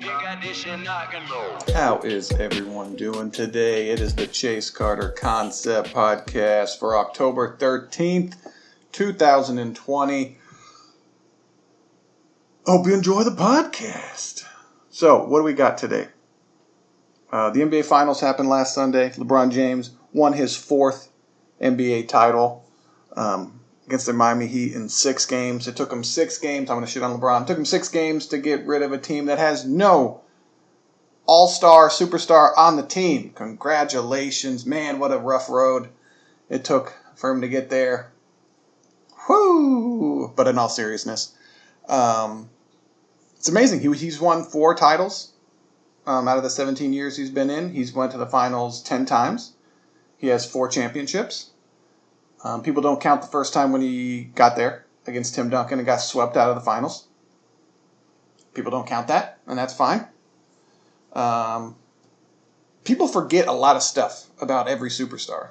How is everyone doing today? It is the Chase Carter Concept Podcast for October 13th, 2020. Hope you enjoy the podcast. So, what do we got today? The NBA Finals happened last Sunday. LeBron James won his fourth NBA title against the Miami Heat in 6 games. It took him 6 games. I'm going to shit on LeBron. It took him 6 games to get rid of a team that has no all-star, superstar on the team. Congratulations. Man, what a rough road it took for him to get there. Whoo! But in all seriousness, it's amazing. He's won 4 titles out of the 17 years he's been in. He's went to the finals 10 times. He has 4 championships. People don't count the first time when he got there against Tim Duncan and got swept out of the finals. People don't count that, and that's fine. People forget a lot of stuff about every superstar,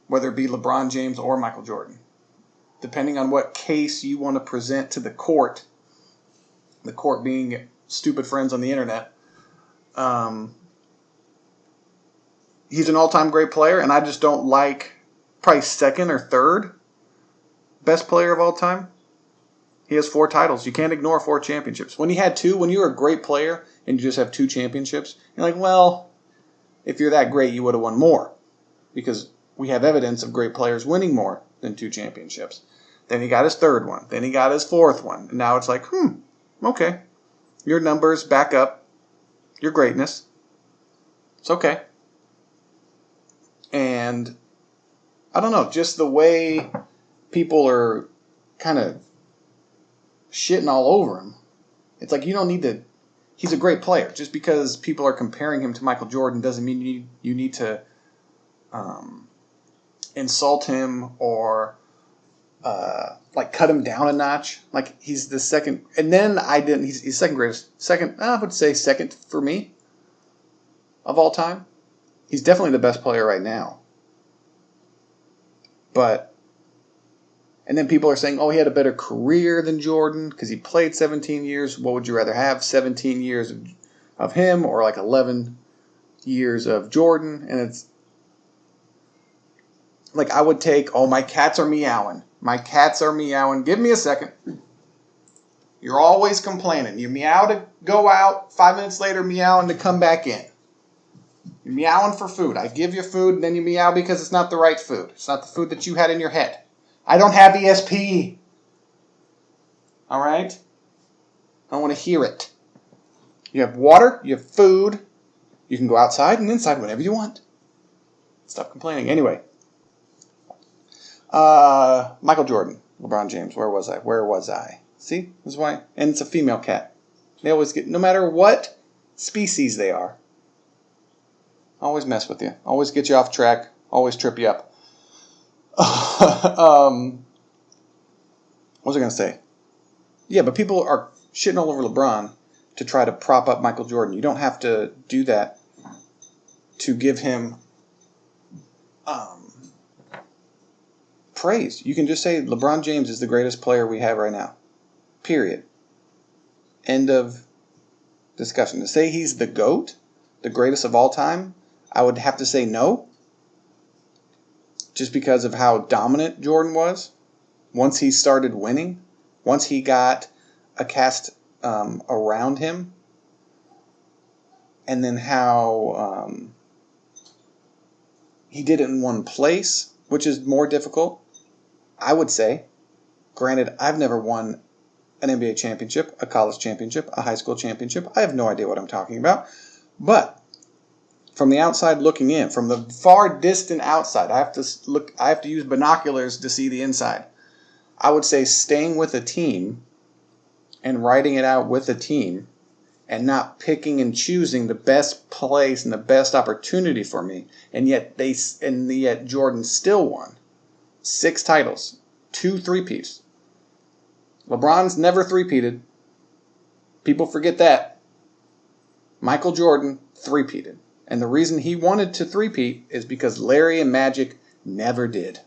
whether it be LeBron James or Michael Jordan. Depending on what case you want to present to the court being stupid friends on the internet, he's an all-time great player, and I just don't like probably second or third best player of all time. He has 4 titles. You can't ignore 4 championships. When he had 2, when you're a great player and you just have 2 championships, you're like, well, if you're that great, you would have won more. Because we have evidence of great players winning more than 2 championships. Then he got his 3rd one. Then he got his 4th one. And now it's like, okay. Your numbers back up your greatness. It's okay. And I don't know, just the way people are kind of shitting all over him. It's like you don't need to. He's a great player. Just because people are comparing him to Michael Jordan doesn't mean you need to insult him or cut him down a notch. Like he's the second, and then he's second greatest. Second, I would say second for me of all time. He's definitely the best player right now. And then people are saying, oh, he had a better career than Jordan because he played 17 years. What would you rather have, 17 years of him or 11 years of Jordan? And it's like I would take, my cats are meowing. My cats are meowing. Give me a second. You're always complaining. You meow to go out, 5 minutes later meowing to come back in. You're meowing for food. I give you food, and then you meow because it's not the right food. It's not the food that you had in your head. I don't have ESP. All right? I want to hear it. You have water. You have food. You can go outside and inside whenever you want. Stop complaining. Anyway. Michael Jordan. LeBron James. Where was I? See? That's why. And it's a female cat. They always get, no matter what species they are, always mess with you. Always get you off track. Always trip you up. What was I going to say? Yeah, but people are shitting all over LeBron to try to prop up Michael Jordan. You don't have to do that to give him praise. You can just say LeBron James is the greatest player we have right now. Period. End of discussion. To say he's the GOAT, the greatest of all time, I would have to say no. Just because of how dominant Jordan was. Once he started winning. Once he got a cast around him. And then how he did it in one place. Which is more difficult, I would say. Granted, I've never won an NBA championship, a college championship, a high school championship. I have no idea what I'm talking about. But from the outside looking in, from the far distant outside, I have to use binoculars to see the inside. I would say staying with a team and writing it out with a team and not picking and choosing the best place and the best opportunity for me. And yet Jordan still won 6 titles, 2 three-peats. LeBron's never three-peated. People forget that. Michael Jordan three-peated. And the reason he wanted to three-peat is because Larry and Magic never did.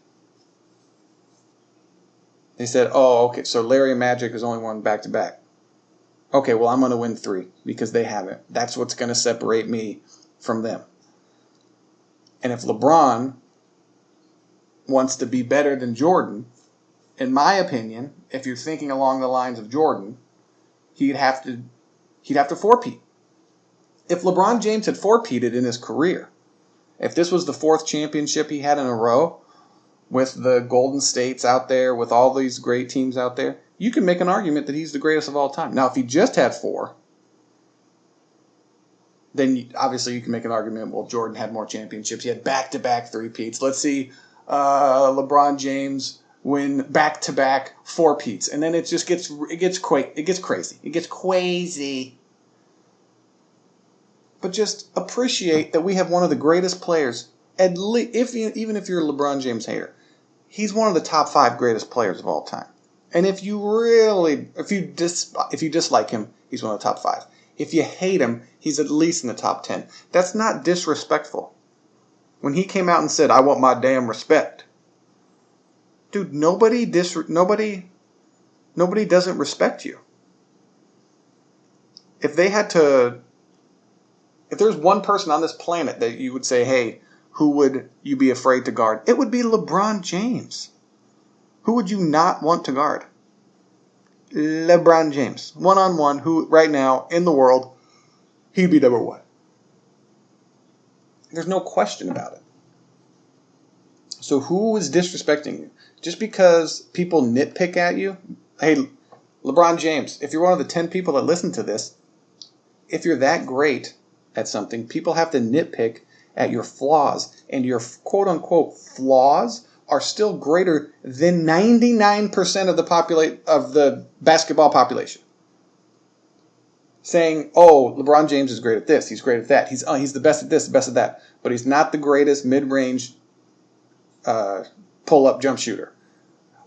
They said, oh, okay, so Larry and Magic has only won back-to-back. Okay, well, I'm going to win 3 because they haven't. That's what's going to separate me from them. And if LeBron wants to be better than Jordan, in my opinion, if you're thinking along the lines of Jordan, he'd have to four-peat. If LeBron James had four-peated in his career, if this was the 4th championship he had in a row with the Golden States out there, with all these great teams out there, you can make an argument that he's the greatest of all time. Now, if he just had 4, then obviously you can make an argument, well, Jordan had more championships. He had back-to-back 3-peats. Let's see LeBron James win back-to-back 4-peats. And then it just gets crazy. It gets crazy. But just appreciate that we have one of the greatest players, even if you're a LeBron James hater. He's one of the top 5 greatest players of all time. And if you dislike him, he's one of the top 5. If you hate him, he's at least in the top 10. That's not disrespectful. When he came out and said, "I want my damn respect," dude, nobody doesn't respect you. If there's one person on this planet that you would say, "Hey, who would you be afraid to guard?" It would be LeBron James. Who would you not want to guard? LeBron James. One-on-one, who right now in the world, he'd be number 1. There's no question about it. So who is disrespecting you? Just because people nitpick at you, hey, LeBron James, if you're one of the 10 people that listen to this, if you're that great at something, people have to nitpick at your flaws, and your quote-unquote flaws are still greater than 99% of the basketball population. Saying, "Oh, LeBron James is great at this, he's great at that, he's the best at this, the best at that," but he's not the greatest mid-range pull-up jump shooter.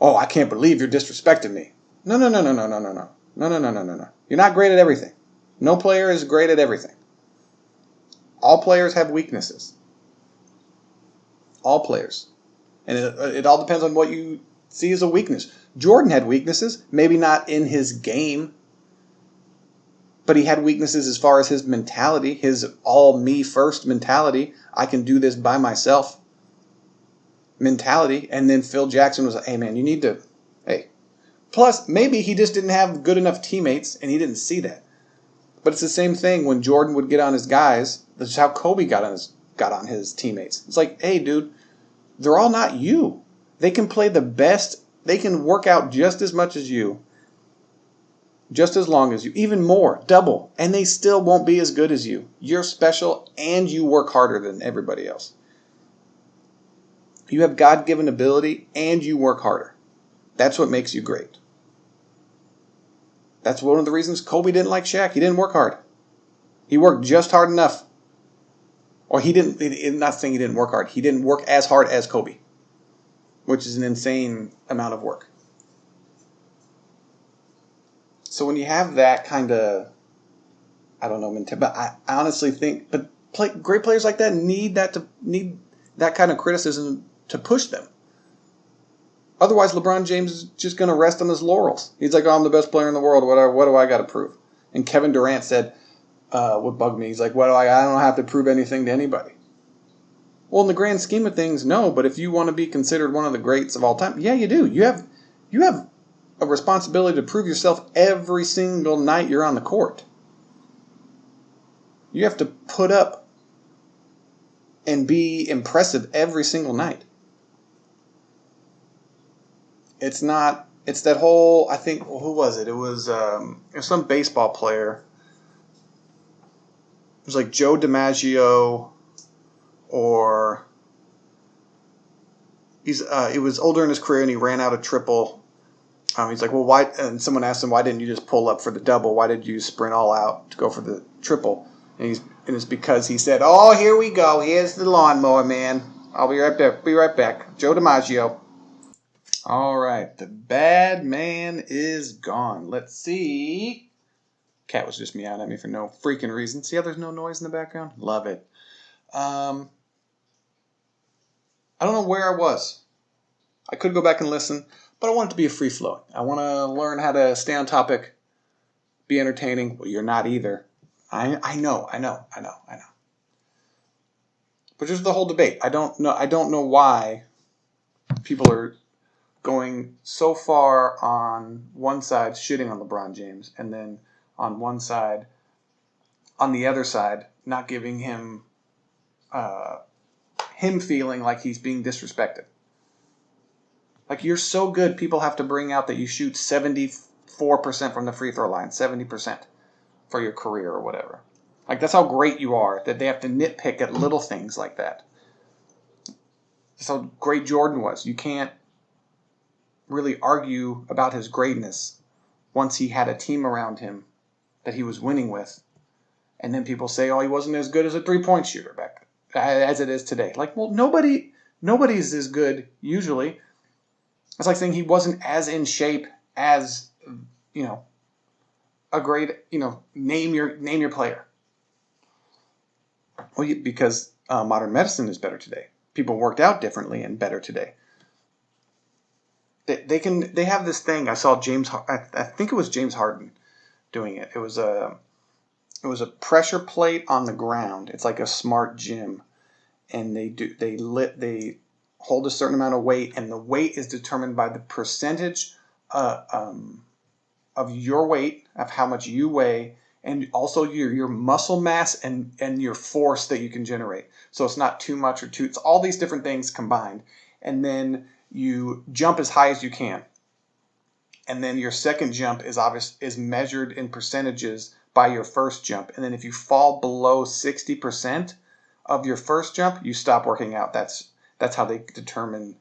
"Oh, I can't believe you're disrespecting me." No. You're not great at everything. No player is great at everything. All players have weaknesses. All players. And it all depends on what you see as a weakness. Jordan had weaknesses, maybe not in his game, but he had weaknesses as far as his mentality, his all me first mentality. I can do this by myself mentality. And then Phil Jackson was like, "Hey man, you need to, hey." Plus, maybe he just didn't have good enough teammates and he didn't see that. But it's the same thing when Jordan would get on his guys. That's how Kobe got on his teammates. It's like, "Hey dude, they're all not you. They can play the best. They can work out just as much as you, just as long as you, even more, double, and they still won't be as good as you. You're special and you work harder than everybody else. You have God-given ability and you work harder. That's what makes you great." That's one of the reasons Kobe didn't like Shaq. He didn't work hard. He worked just hard enough. Or not saying he didn't work hard. He didn't work as hard as Kobe, which is an insane amount of work. So when you have that kind of, I don't know, but I honestly think, great players like that need that kind of criticism to push them. Otherwise, LeBron James is just going to rest on his laurels. He's like, "Oh, I'm the best player in the world. What do I got to prove?" And Kevin Durant said, what bugged me, he's like, I don't have to prove anything to anybody. Well, in the grand scheme of things, no. But if you want to be considered one of the greats of all time, yeah, you do. You have a responsibility to prove yourself every single night you're on the court. You have to put up and be impressive every single night. It's that whole, I think, who was it? It was some baseball player. It was like Joe DiMaggio, or he was older in his career and he ran out a triple. He's like, "Well, why?" And someone asked him, "Why didn't you just pull up for the double? Why did you sprint all out to go for the triple?" And it's because he said, "Oh, here we go. Here's the lawnmower man. I'll be right back. Be right back." Joe DiMaggio. All right, the bad man is gone. Let's see. Cat was just meowing at me for no freaking reason. See how there's no noise in the background? Love it. I don't know where I was. I could go back and listen, but I want it to be a free flow. I want to learn how to stay on topic be entertaining. Well, you're not either. I know. But just the whole debate. I don't know why people are going so far on one side shitting on LeBron James, and then on the other side, not giving him feeling like he's being disrespected. Like, you're so good, people have to bring out that you shoot 74% from the free throw line, 70% for your career or whatever. Like, that's how great you are, that they have to nitpick at little things like that. That's how great Jordan was. You can't really argue about his greatness once he had a team around him that he was winning with. And then people say, oh, he wasn't as good as a three-point shooter back as it is today. Like, well, nobody's as good usually. It's like saying he wasn't as in shape as, a great, name your player. Well, because modern medicine is better today. People worked out differently and better today. They have this thing. I saw I think it was James Harden doing it. It was a pressure plate on the ground. It's like a smart gym, and they hold a certain amount of weight, and the weight is determined by the percentage of your weight, of how much you weigh, and also your muscle mass and your force that you can generate. So it's not too much or it's all these different things combined. And then you jump as high as you can. And then your second jump is measured in percentages by your first jump. And then if you fall below 60% of your first jump, you stop working out. That's how they determine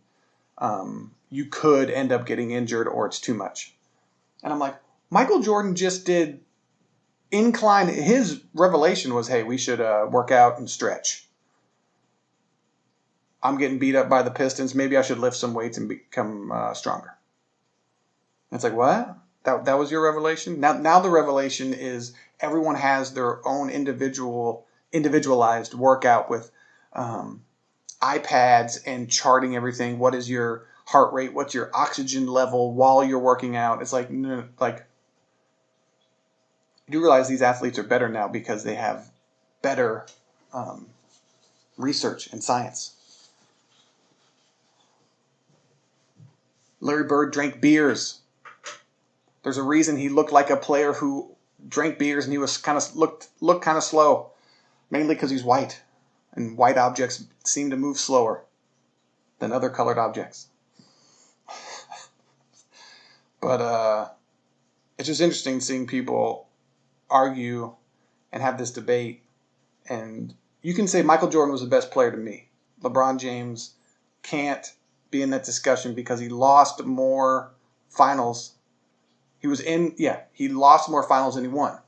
you could end up getting injured or it's too much. And I'm like, Michael Jordan just did incline. His revelation was, hey, we should work out and stretch. I'm getting beat up by the Pistons. Maybe I should lift some weights and become stronger. It's like, what? That was your revelation? Now the revelation is everyone has their own individualized workout with iPads and charting everything. What is your heart rate? What's your oxygen level while you're working out? It's like, you do realize these athletes are better now because they have better research and science. Larry Bird drank beers. There's a reason he looked like a player who drank beers, and he was looked kind of slow, mainly because he's white, and white objects seem to move slower than other colored objects. But it's just interesting seeing people argue and have this debate. And you can say Michael Jordan was the best player to me. LeBron James can't be in that discussion because he lost more finals. He lost more finals than he won.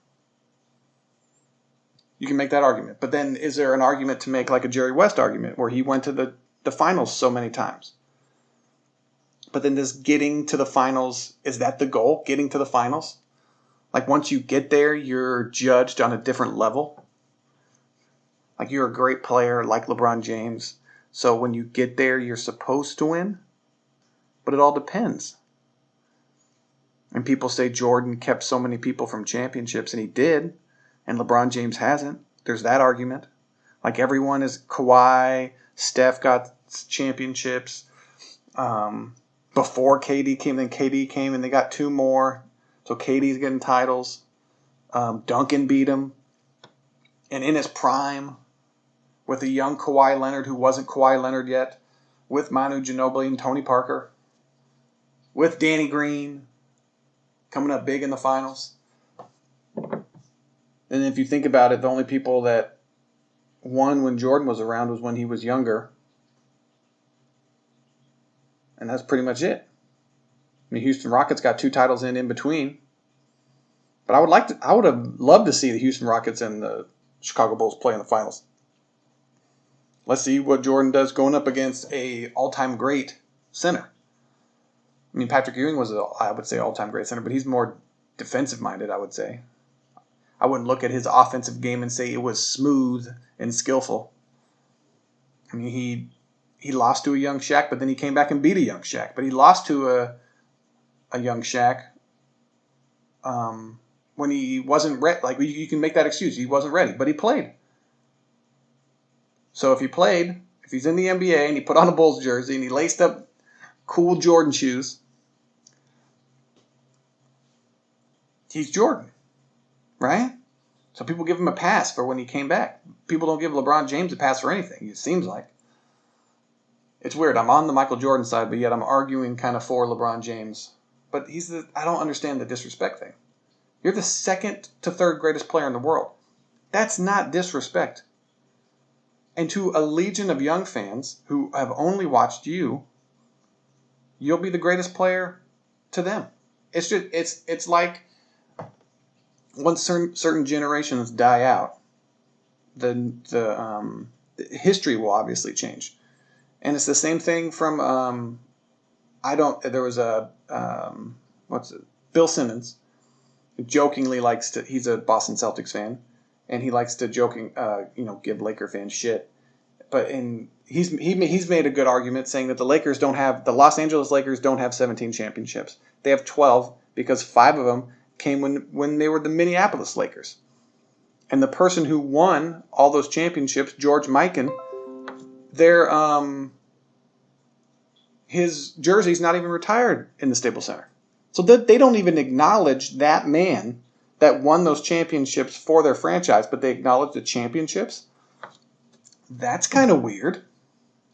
You can make that argument. But then is there an argument to make like a Jerry West argument where he went to the finals so many times? But then this getting to the finals, is that the goal? Getting to the finals? Like once you get there, you're judged on a different level. Like you're a great player like LeBron James. So when you get there, you're supposed to win. But it all depends. And people say Jordan kept so many people from championships, and he did. And LeBron James hasn't. There's that argument. Like everyone is Kawhi, Steph got championships. Before KD came, then KD came, and they got two more. So KD's getting titles. Duncan beat him. And in his prime, with a young Kawhi Leonard who wasn't Kawhi Leonard yet, with Manu Ginobili and Tony Parker, with Danny Green, coming up big in the finals. And if you think about it, the only people that won when Jordan was around was when he was younger. And that's pretty much it. I mean, Houston Rockets got 2 titles in between. But I would have loved to see the Houston Rockets and the Chicago Bulls play in the finals. Let's see what Jordan does going up against a all-time great center. I mean, Patrick Ewing was, I would say, all-time great center, but he's more defensive-minded, I would say. I wouldn't look at his offensive game and say it was smooth and skillful. I mean, he lost to a young Shaq, but then he came back and beat a young Shaq. But he lost to a young Shaq when he wasn't ready. Like, you can make that excuse. He wasn't ready, but he played. So if he played, if he's in the NBA and he put on a Bulls jersey and he laced up cool Jordan shoes, he's Jordan, right? So people give him a pass for when he came back. People don't give LeBron James a pass for anything, it seems like. It's weird. I'm on the Michael Jordan side, but yet I'm arguing kind of for LeBron James. But I don't understand the disrespect thing. You're the second to third greatest player in the world. That's not disrespect. And to a legion of young fans who have only watched you, you'll be the greatest player to them. It's like once certain generations die out, the history will obviously change. And it's the same thing from there was Bill Simmons, who jokingly he's a Boston Celtics fan, and he likes to give Laker fans shit. But he's made a good argument saying that the Los Angeles Lakers don't have 17 championships. They have 12 because 5 of them came when they were the Minneapolis Lakers. And the person who won all those championships, George Mikan, his jersey's not even retired in the Staples Center. So they don't even acknowledge that man that won those championships for their franchise, but they acknowledge the championships. That's kind of weird.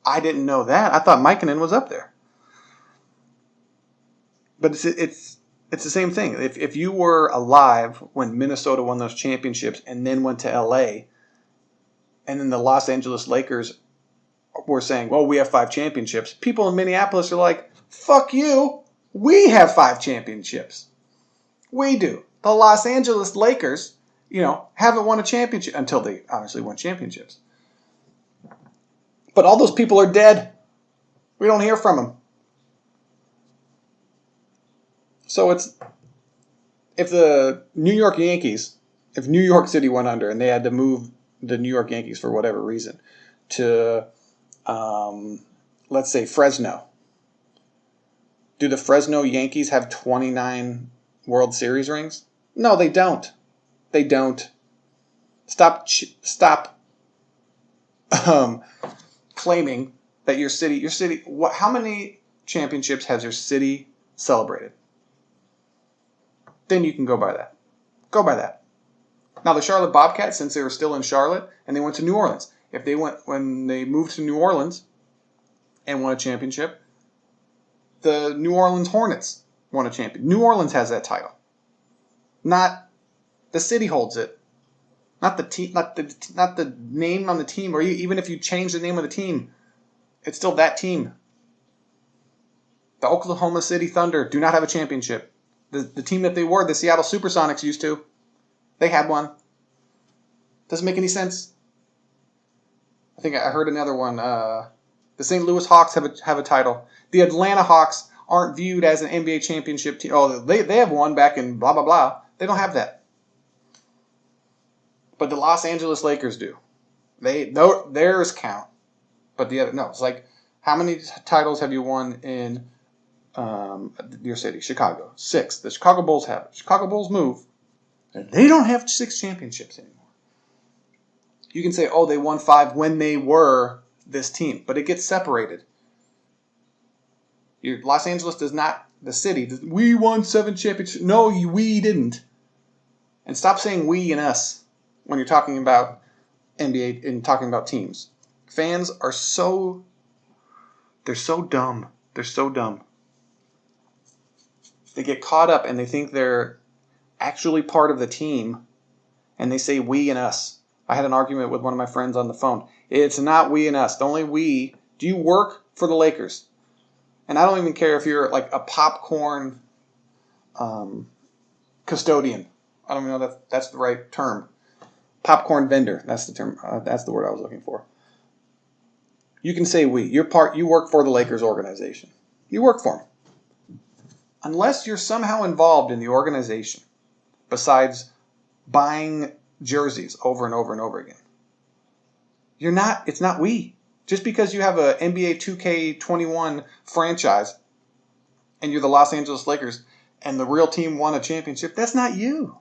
I didn't know that. I thought Mikan was up there. But it's the same thing. If you were alive when Minnesota won those championships and then went to LA, and then the Los Angeles Lakers were saying, well, we have 5 championships, people in Minneapolis are like, fuck you. We have 5 championships. We do. The Los Angeles Lakers, haven't won a championship until they obviously won championships. But all those people are dead. We don't hear from them. So if New York City went under and they had to move the New York Yankees for whatever reason to, let's say, Fresno, do the Fresno Yankees have 29 World Series rings? No, they don't. They don't. Stop claiming that your city, how many championships has your city celebrated? Then you can go by that. Go by that. Now, the Charlotte Bobcats, since they were still in Charlotte and they went to New Orleans, when they moved to New Orleans and won a championship, the New Orleans Hornets won a championship. New Orleans has that title. Not the city holds it. Not the team. Not the name on the team. Or even if you change the name of the team, it's still that team. The Oklahoma City Thunder do not have a championship. The team that they were, the Seattle Supersonics, used to. They had one. Doesn't make any sense. I think I heard another one. The St. Louis Hawks have a title. The Atlanta Hawks aren't viewed as an NBA championship team. Oh, they have one back in blah, blah, blah. They don't have that. But the Los Angeles Lakers do. Theirs count. But the other, no. It's like, how many titles have you won in your city? Chicago. 6. The Chicago Bulls have it. Chicago Bulls move. And they don't have 6 championships anymore. You can say, oh, they won 5 when they were this team. But it gets separated. Los Angeles does not, the city, we won 7 championships. No, we didn't. And stop saying we and us when you're talking about NBA and talking about teams. Fans are they're so dumb. They're so dumb. They get caught up and they think they're actually part of the team and they say we and us. I had an argument with one of my friends on the phone. It's not we and us. The only we. Do you work for the Lakers? And I don't even care if you're like a popcorn custodian. I don't even know if that's the right term. Popcorn vendor. That's the term. That's the word I was looking for. You can say we. You work for the Lakers organization. You work for them. Unless you're somehow involved in the organization, besides buying jerseys over and over and over again. You're not. It's not we. Just because you have a NBA 2K21 franchise and you're the Los Angeles Lakers and the real team won a championship, that's not you.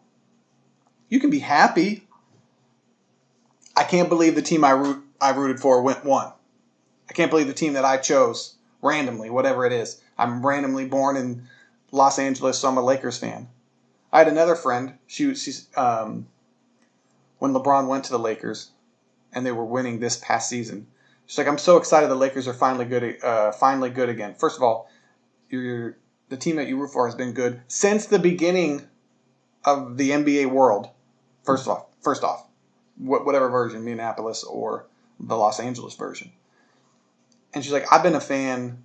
You can be happy. I can't believe the team I rooted for won. I can't believe the team that I chose randomly, whatever it is. I'm randomly born in Los Angeles, so I'm a Lakers fan. I had another friend. She's when LeBron went to the Lakers and they were winning this past season. She's like, I'm so excited the Lakers are finally good again. First of all, the team that you root for has been good since the beginning of the NBA world. First off, whatever version, Minneapolis or the Los Angeles version. And she's like, I've been a fan.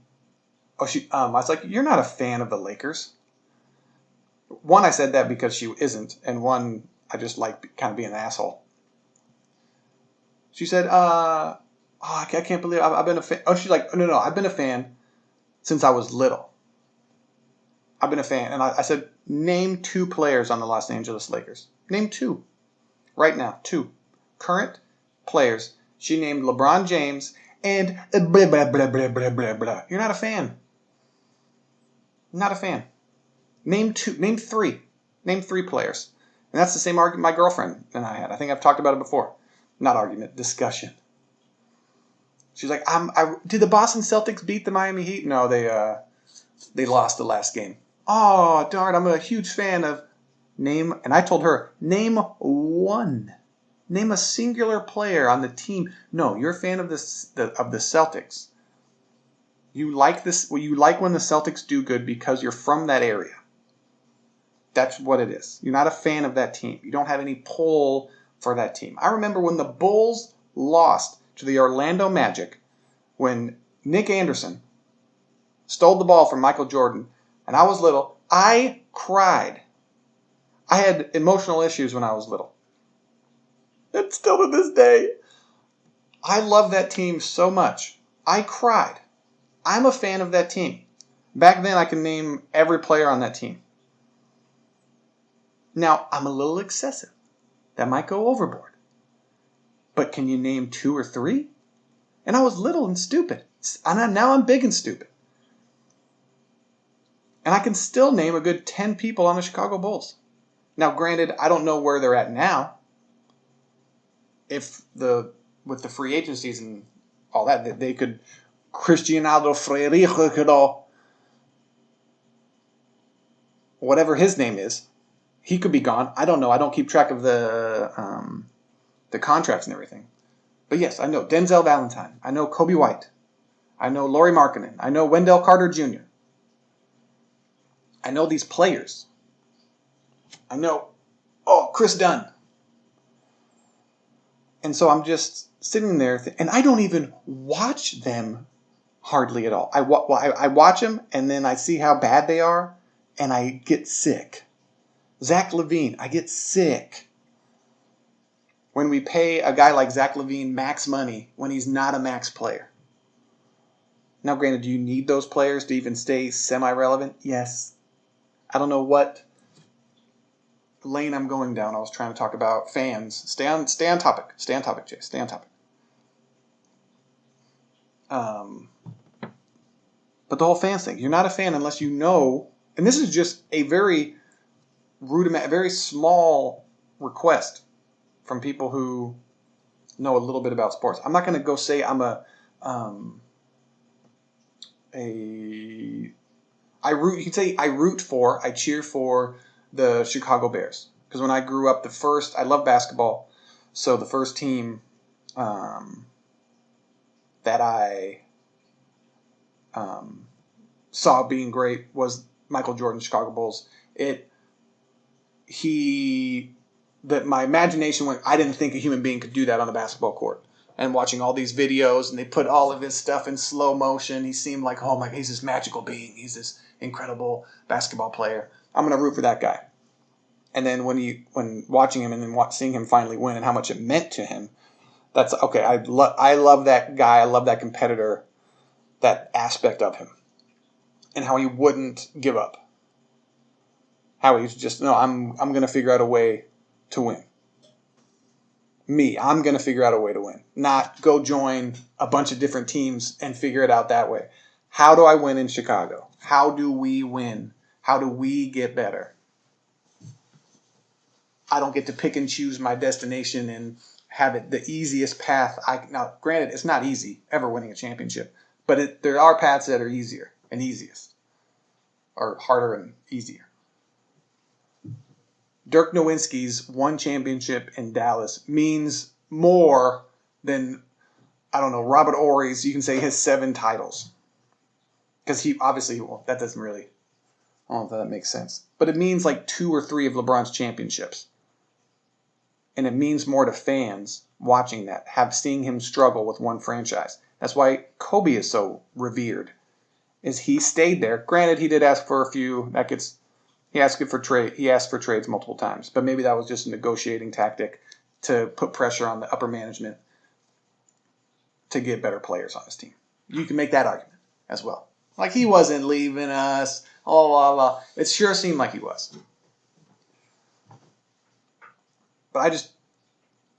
I was like, you're not a fan of the Lakers. One, I said that because she isn't, and one, I just like kind of being an asshole. She said, I can't believe I've been a fan. Oh, she's like, no, I've been a fan since I was little. I've been a fan. And I said, name 2 players on the Los Angeles Lakers. Name 2. Right now, 2. Current players. She named LeBron James and blah, blah, blah, blah, blah, blah, blah. You're not a fan. Not a fan. Name 3. Name 3 players. And that's the same argument my girlfriend and I had. I think I've talked about it before. Not argument, discussion. She's like, did the Boston Celtics beat the Miami Heat? No, they lost the last game. Oh, darn, I'm a huge fan of and I told her, name 1. Name a singular player on the team. No, you're a fan of the Celtics. You like this. Well, you like when the Celtics do good because you're from that area. That's what it is. You're not a fan of that team. You don't have any pull for that team. I remember when the Bulls lost to the Orlando Magic, when Nick Anderson stole the ball from Michael Jordan, and I was little, I cried. I had emotional issues when I was little. And still to this day, I love that team so much. I cried. I'm a fan of that team. Back then, I can name every player on that team. Now, I'm a little excessive. That might go overboard. But can you name 2 or 3? And I was little and stupid. And now I'm big and stupid. And I can still name a good 10 people on the Chicago Bulls. Now, granted, I don't know where they're at now. With the free agencies and all that they could Cristiano Freire, whatever his name is, he could be gone. I don't know. I don't keep track of the contracts and everything. But yes, I know Denzel Valentine. I know Kobe White. I know Lauri Markkanen. I know Wendell Carter Jr. I know these players. I know, Chris Dunn. And so I'm just sitting there, and I don't even watch them hardly at all. I watch them, and then I see how bad they are, and I get sick. Zach LaVine, I get sick. When we pay a guy like Zach LaVine max money when he's not a max player. Now, granted, do you need those players to even stay semi-relevant? Yes. I don't know what lane I'm going down. I was trying to talk about fans. Stay on topic. Stay on topic, Jay. Stay on topic. But the whole fans thing, you're not a fan unless you know, and this is just a very very small request from people who know a little bit about sports. I'm not going to go say I'm I cheer for the Chicago Bears. Because when I grew up, I love basketball. So the first team that I saw being great was Michael Jordan's Chicago Bulls. My imagination went, I didn't think a human being could do that on a basketball court. And watching all these videos, and they put all of his stuff in slow motion, he seemed like, oh my, he's this magical being. He's this incredible basketball player. I'm going to root for that guy. And then when watching him and then seeing him finally win and how much it meant to him, that's okay. I love that guy. I love that competitor, that aspect of him, and how he wouldn't give up. How he's just, no, I'm going to figure out a way to win. I'm going to figure out a way to win. Not go join a bunch of different teams and figure it out that way. How do I win in Chicago? How do we win? How do we get better? I don't get to pick and choose my destination and have it the easiest path. Now, granted, it's not easy ever winning a championship, but there are paths that are easier and easiest, or harder and easier. Dirk Nowitzki's one championship in Dallas means more than, I don't know, Robert Horry's, you can say, his 7 titles. Because he obviously, well, that doesn't really, I don't know if that makes sense. But it means like 2 or 3 of LeBron's championships. And it means more to fans watching that, seeing him struggle with one franchise. That's why Kobe is so revered, is he stayed there. Granted, he did ask for a few. He asked for trades multiple times, but maybe that was just a negotiating tactic to put pressure on the upper management to get better players on his team. You can make that argument as well. Like, he wasn't leaving us, blah, blah, blah. It sure seemed like he was. But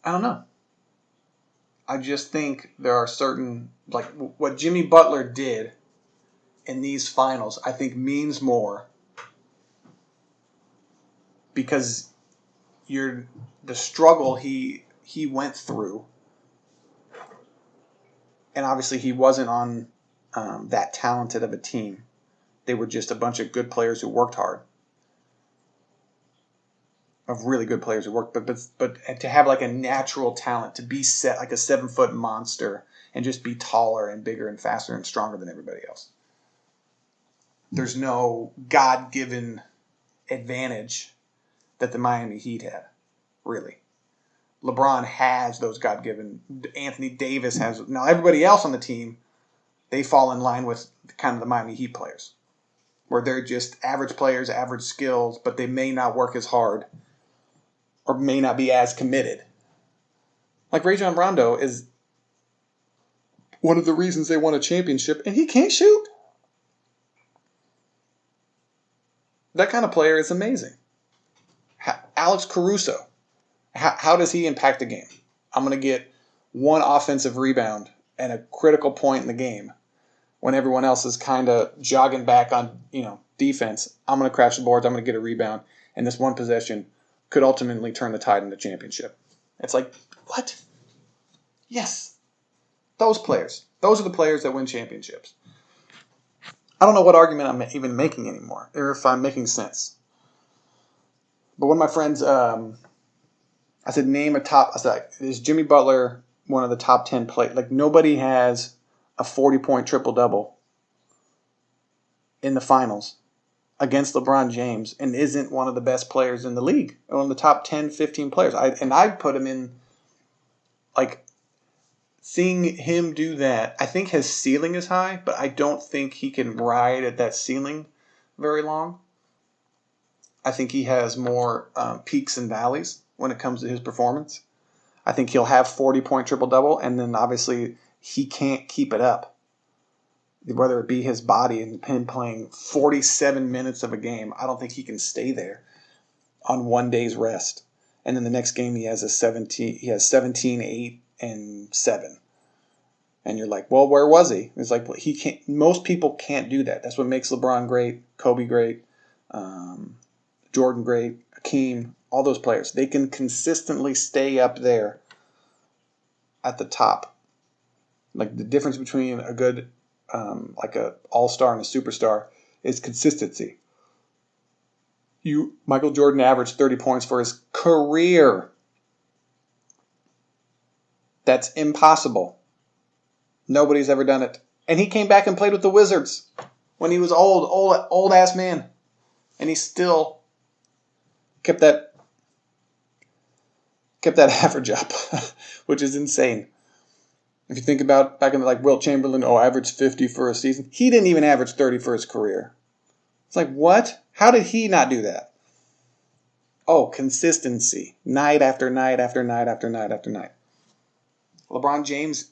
I don't know. I just think there are certain, like what Jimmy Butler did in these finals, I think means more because the struggle he went through, and obviously he wasn't on that talented of a team. They were just a bunch of good players who worked hard. Of really good players who worked, but to have like a natural talent, to be set like a 7-foot monster and just be taller and bigger and faster and stronger than everybody else. There's no God-given advantage that the Miami Heat had, really. LeBron has those God-given. Anthony Davis has. Now everybody else on the team, they fall in line with kind of the Miami Heat players, where they're just average players, average skills, but they may not work as hard or may not be as committed. Like Rajon Rondo is one of the reasons they won a championship, and he can't shoot. That kind of player is amazing. Alex Caruso, how does he impact the game? I'm going to get one offensive rebound at a critical point in the game when everyone else is kind of jogging back on defense. I'm going to crash the boards. I'm going to get a rebound, and this one possession could ultimately turn the tide in the championship. It's like, what? Yes. Those players. Those are the players that win championships. I don't know what argument I'm even making anymore, or if I'm making sense. But one of my friends, I said, is Jimmy Butler one of the top 10 players? Like, nobody has a 40-point triple-double in the finals against LeBron James and isn't one of the best players in the league, one of the top 10, 15 players. I'd put him in, like, seeing him do that. I think his ceiling is high, but I don't think he can ride at that ceiling very long. I think he has more peaks and valleys when it comes to his performance. I think he'll have 40-point triple-double, and then obviously he can't keep it up. Whether it be his body and him playing 47 minutes of a game, I don't think he can stay there on one day's rest. And then the next game he has 17, 8, and 7. And you're like, well, where was he? It's like, well, he can't. Most people can't do that. That's what makes LeBron great, Kobe great, Jordan great, Hakeem, all those players. They can consistently stay up there at the top. Like, the difference between a good, like a all-star and a superstar is consistency. Michael Jordan averaged 30 points for his career. That's impossible. Nobody's ever done it. And he came back and played with the Wizards when he was old ass man. And he still kept that average up, which is insane. If you think about back in Wilt Chamberlain, averaged 50 for a season. He didn't even average 30 for his career. It's like, what? How did he not do that? Oh, consistency. Night after night after night after night after night. LeBron James,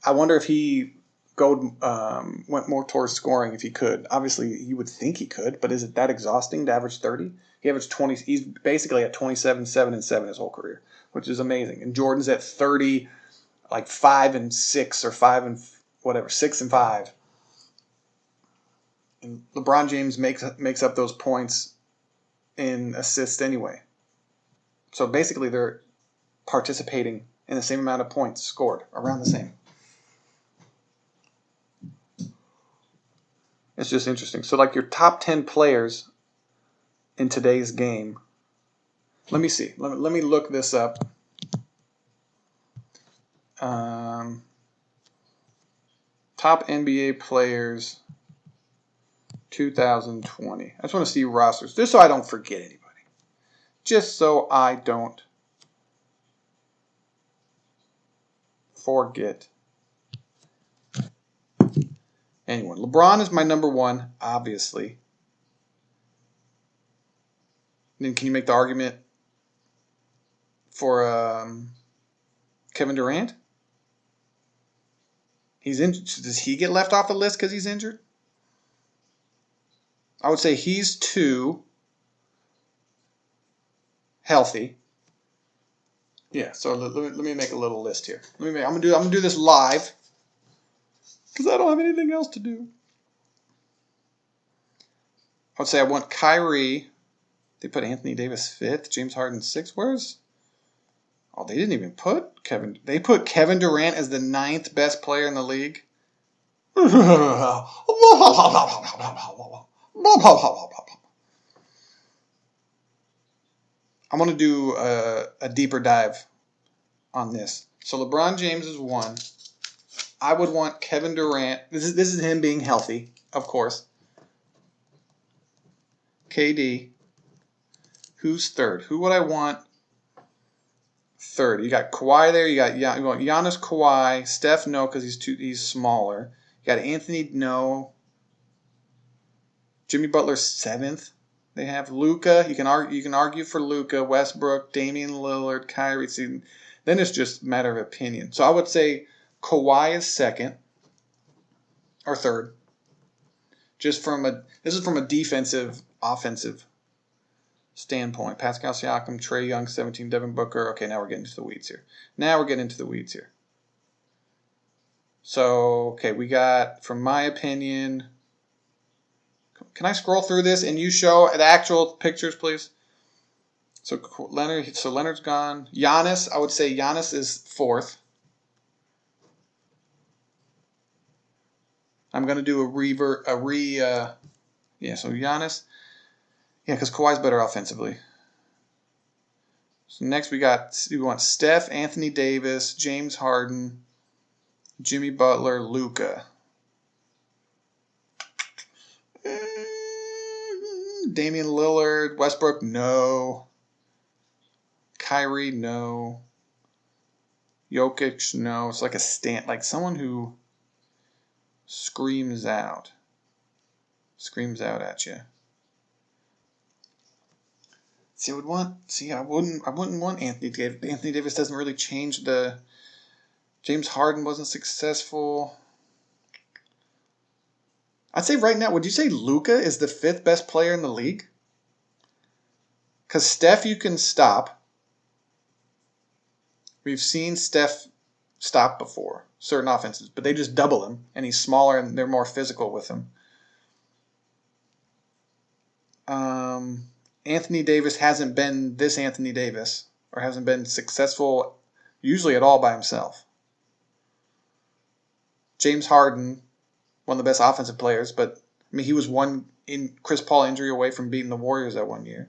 I wonder if he went more towards scoring if he could. Obviously, you would think he could, but is it that exhausting to average 30? He averaged 20. He's basically at 27, 7, and 7 his whole career, which is amazing. And Jordan's at 30, like 5 and 6 or 5 and whatever, 6 and 5. And LeBron James makes up those points in assists anyway. So basically they're participating in the same amount of points scored, around the same. It's just interesting. So like your top 10 players in today's game. Let me see. Let me look this up. Top NBA players 2020. I just want to see rosters, just so I don't forget anybody. Just so I don't forget anyone. LeBron is my number one, obviously. Then can you make the argument for Kevin Durant? He's injured. Does he get left off the list because he's injured? I would say he's 2. Healthy. Yeah. So let me make a little list here. I'm gonna do this live because I don't have anything else to do. I would say I want Kyrie. They put Anthony Davis 5th, James Harden 6th. Oh, they didn't even put Kevin. They put Kevin Durant as the 9th best player in the league. I'm going to do a deeper dive on this. So LeBron James is 1. I would want Kevin Durant. This is him being healthy, of course. KD. Who's 3rd? Who would I want 3rd? You got Kawhi there. You want Giannis, Kawhi. Steph, no, because he's smaller. You got Anthony, no. Jimmy Butler 7th. They have Luka. You can argue for Luka, Westbrook, Damian Lillard, Kyrie. See, then it's just a matter of opinion. So I would say Kawhi is 2nd or 3rd. This is from a defensive, offensive standpoint. Pascal Siakam, Trae Young, 17, Devin Booker. Okay, now we're getting into the weeds here. So, okay, we got, from my opinion, can I scroll through this and you show the actual pictures, please? So Leonard's gone. Giannis, I would say Giannis is 4th. I'm going to do so Giannis. Yeah, because Kawhi's better offensively. So next we want Steph, Anthony Davis, James Harden, Jimmy Butler, Luka. Damian Lillard, Westbrook, no. Kyrie, no. Jokic, no. It's like like someone who screams out at you. See, I wouldn't want Anthony Davis. Anthony Davis doesn't really change the. James Harden wasn't successful. I'd say right now, would you say Luka is the 5th best player in the league? Because Steph you can stop. We've seen Steph stop before, certain offenses, but they just double him, and he's smaller and they're more physical with him. Anthony Davis hasn't been this Anthony Davis, or hasn't been successful usually at all by himself. James Harden, one of the best offensive players, but I mean he was one in Chris Paul injury away from beating the Warriors that one year.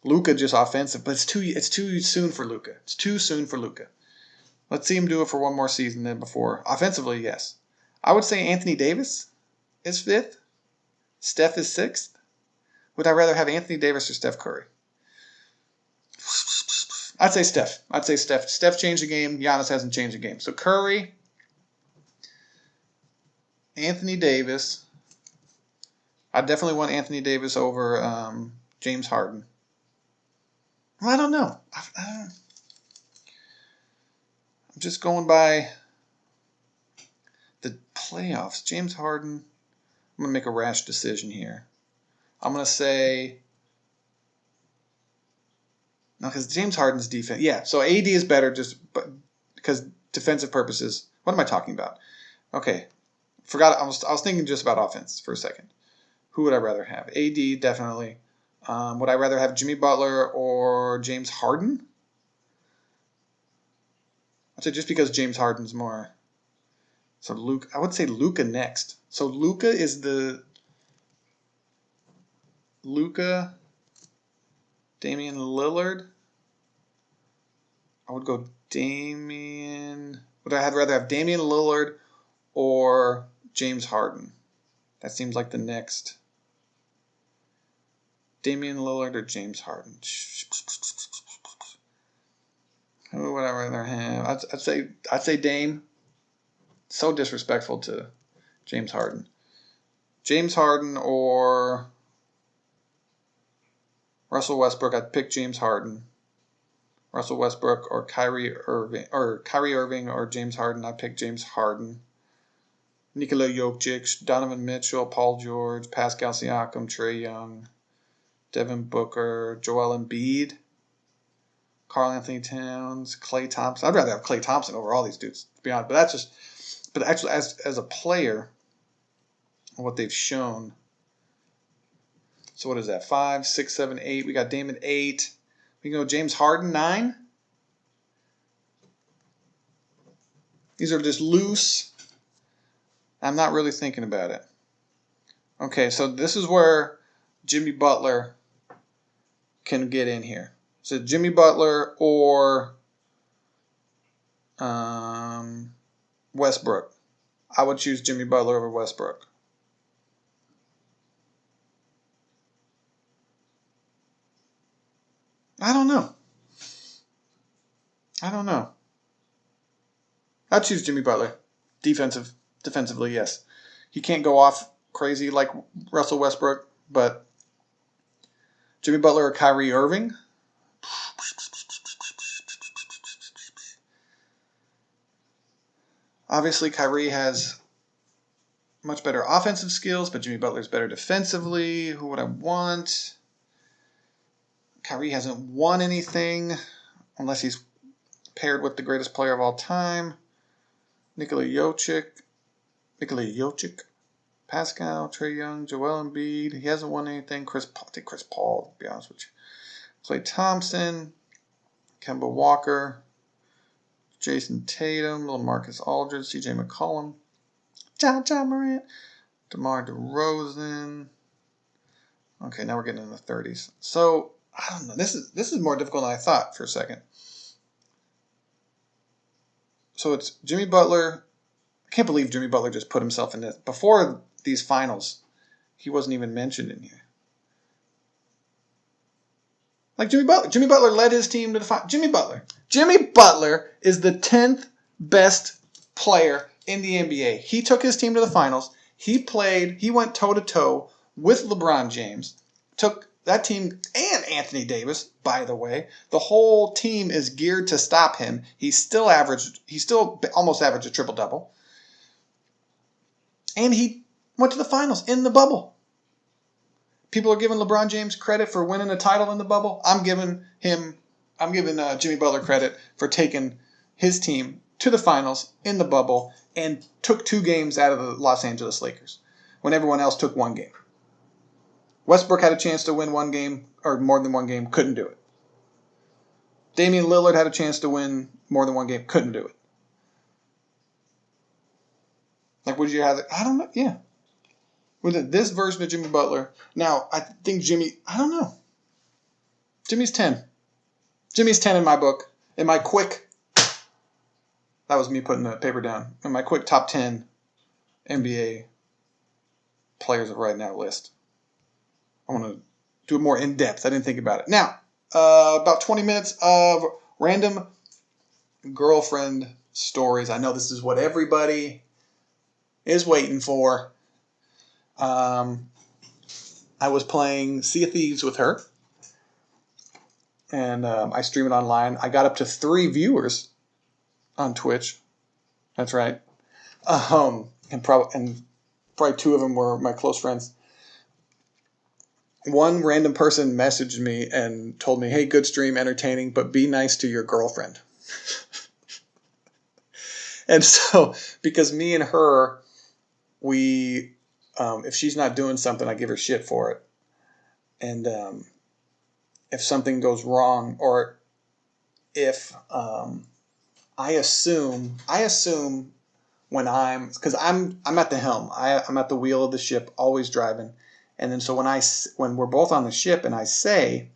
Luka just offensive, but it's too soon for Luka. It's too soon for Luka. Let's see him do it for one more season than before. Offensively, yes. I would say Anthony Davis is 5th. Steph is 6th. Would I rather have Anthony Davis or Steph Curry? I'd say Steph. Steph changed the game. Giannis hasn't changed the game. So Curry, Anthony Davis. I definitely want Anthony Davis over James Harden. Well, I don't know. I'm just going by the playoffs. James Harden. I'm going to make a rash decision here. I'm going to say... No, because James Harden's defense... Yeah, so AD is better because defensive purposes. What am I talking about? Okay. Forgot. I was thinking just about offense for a second. Who would I rather have? AD, definitely. Would I rather have Jimmy Butler or James Harden? I'd say just because James Harden's more. So I would say Luka next. So Luka, Damian Lillard. I would go Damian. Would I rather have Damian Lillard or James Harden? That seems like the next. Damian Lillard or James Harden? Who would I rather have? I'd say Dame. So disrespectful to James Harden. James Harden or Russell Westbrook. I'd pick James Harden. Russell Westbrook or Kyrie Irving or James Harden. I'd pick James Harden. Nikola Jokic, Donovan Mitchell, Paul George, Pascal Siakam, Trae Young, Devin Booker, Joel Embiid, Karl Anthony Towns, Klay Thompson. I'd rather have Klay Thompson over all these dudes, to be honest. But actually, as a player, what they've shown. So what is that? 5, 6, 7, 8. We got Dame at 8. We can go James Harden 9. These are just loose. I'm not really thinking about it. Okay, so this is where Jimmy Butler can get in here. So Jimmy Butler or Westbrook. I would choose Jimmy Butler over Westbrook. I don't know. I'd choose Jimmy Butler. Defensively, yes. He can't go off crazy like Russell Westbrook, but Jimmy Butler or Kyrie Irving? Obviously, Kyrie has much better offensive skills, but Jimmy Butler's better defensively. Who would I want? Kyrie hasn't won anything unless he's paired with the greatest player of all time. Nikola Jokic, Pascal, Trae Young, Joel Embiid. He hasn't won anything. Chris Paul, to be honest with you. Klay Thompson, Kemba Walker, Jason Tatum, LaMarcus Aldridge, CJ McCollum, Ja Morant, DeMar DeRozan. Okay, now we're getting in the 30s. So, I don't know. This is more difficult than I thought for a second. So it's Jimmy Butler. I can't believe Jimmy Butler just put himself in this. Before these finals, he wasn't even mentioned in here. Like Jimmy Butler led his team to the final. Jimmy Butler is the 10th best player in the NBA. He took his team to the finals. He went toe-to-toe with LeBron James. Took that team and Anthony Davis, by the way. The whole team is geared to stop him. He still almost averaged a triple-double. And he went to the finals in the bubble. People are giving LeBron James credit for winning a title in the bubble. I'm giving Jimmy Butler credit for taking his team to the finals in the bubble and took 2 games out of the Los Angeles Lakers when everyone else took 1 game. Westbrook had a chance to win 1 game or more than 1 game, couldn't do it. Damian Lillard had a chance to win more than 1 game, couldn't do it. Like, would you have it? I don't know. Yeah. With this version of Jimmy Butler. Now, I think I don't know. Jimmy's 10. Jimmy's 10 in my book. In my quick, that was me putting the paper down. In my quick top 10 NBA players of right now list. I want to do it more in depth. I didn't think about it. Now, about 20 minutes of random girlfriend stories. I know this is what everybody is waiting for. I was playing Sea of Thieves with her, and I stream it online. I got up to 3 viewers on Twitch. That's right. And probably 2 of them were my close friends. One random person messaged me and told me, "Hey, good stream, entertaining, but be nice to your girlfriend." And so, because me and her, we, if she's not doing something, I give her shit for it. And if something goes wrong, or if I assume when because I'm at the helm, I'm at the wheel of the ship, always driving, and then so when we're both on the ship and I say,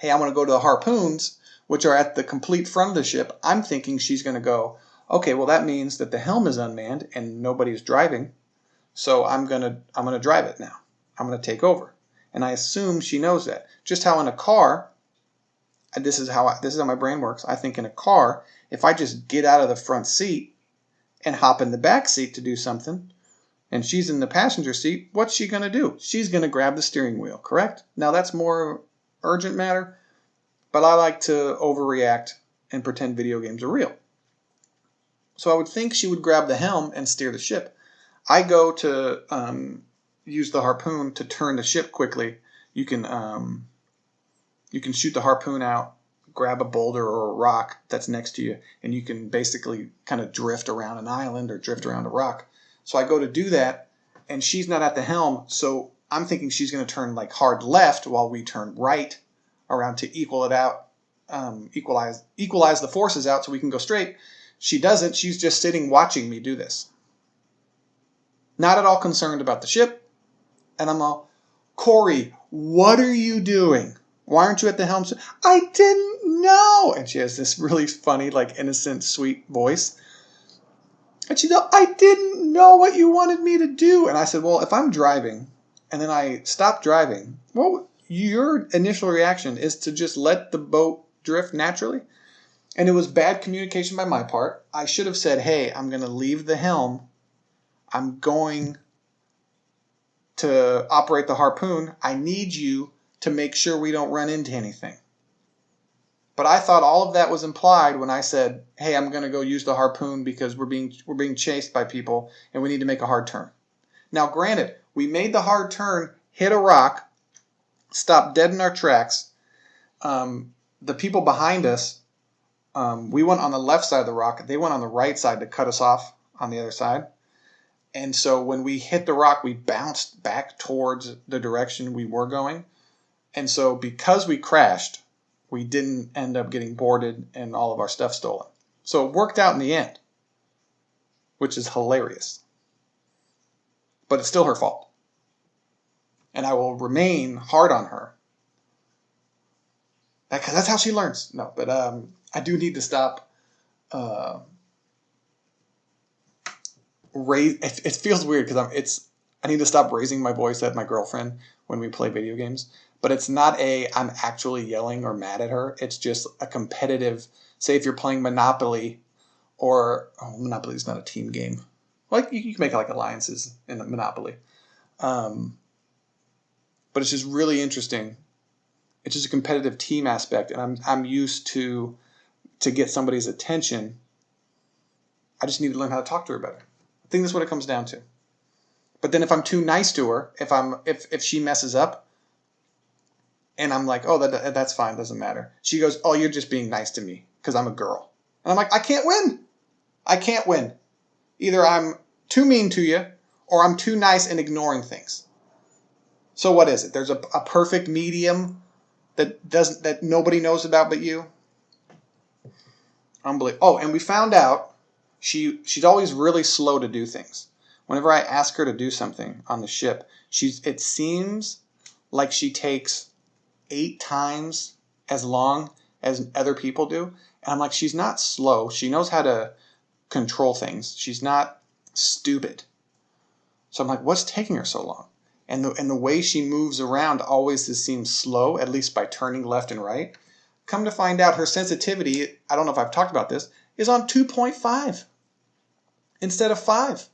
hey, I want to go to the harpoons, which are at the complete front of the ship, I'm thinking she's going to go, okay, well that means that the helm is unmanned and nobody's driving, so I'm gonna drive it now. I'm gonna take over, and I assume she knows that. Just how in a car, and this is how my brain works. I think in a car, if I just get out of the front seat and hop in the back seat to do something, and she's in the passenger seat, what's she gonna do? She's gonna grab the steering wheel, correct? Now that's more urgent matter, but I like to overreact and pretend video games are real. So I would think she would grab the helm and steer the ship. I go to use the harpoon to turn the ship quickly. You can shoot the harpoon out, grab a boulder or a rock that's next to you, and you can basically kind of drift around an island or drift around a rock. So I go to do that, and she's not at the helm, so I'm thinking she's going to turn like hard left while we turn right around to equal it out, equalize the forces out so we can go straight. She doesn't. She's just sitting watching me do this. Not at all concerned about the ship. And I'm all, Corey, what are you doing? Why aren't you at the helm? I didn't know. And she has this really funny, like innocent, sweet voice. And she goes, I didn't know what you wanted me to do. And I said, well, if I'm driving and then I stop driving, well, your initial reaction is to just let the boat drift naturally. And it was bad communication by my part. I should have said, hey, I'm going to leave the helm. I'm going to operate the harpoon. I need you to make sure we don't run into anything. But I thought all of that was implied when I said, hey, I'm going to go use the harpoon because we're being chased by people and we need to make a hard turn. Now, granted, we made the hard turn, hit a rock, stopped dead in our tracks. The people behind us, we went on the left side of the rock. They went on the right side to cut us off on the other side. And so when we hit the rock, we bounced back towards the direction we were going. And so because we crashed, we didn't end up getting boarded and all of our stuff stolen. So it worked out in the end, which is hilarious. But it's still her fault. And I will remain hard on her. Because that's how she learns. No, but I do need to stop. It feels weird because I need to stop raising my voice at my girlfriend when we play video games. But it's not I'm actually yelling or mad at her. It's just a competitive. Say if you're playing Monopoly, Monopoly is not a team game. Like you can make like alliances in Monopoly, but it's just really interesting. It's just a competitive team aspect, and I'm used to get somebody's attention. I just need to learn how to talk to her better. I think that's what it comes down to. But then if I'm too nice to her, if she messes up, and I'm like, oh, that's fine, doesn't matter. She goes, oh, you're just being nice to me because I'm a girl. And I'm like, I can't win. I can't win. Either I'm too mean to you or I'm too nice and ignoring things. So what is it? There's a perfect medium that nobody knows about but you. Unbelievable. Oh, and we found out she's always really slow to do things. Whenever I ask her to do something on the ship, it seems like she takes 8 times as long as other people do. And I'm like, she's not slow. She knows how to control things. She's not stupid. So I'm like, what's taking her so long? And the way she moves around always seems slow, at least by turning left and right. Come to find out, her sensitivity, I don't know if I've talked about this, is on 2.5 instead of 5.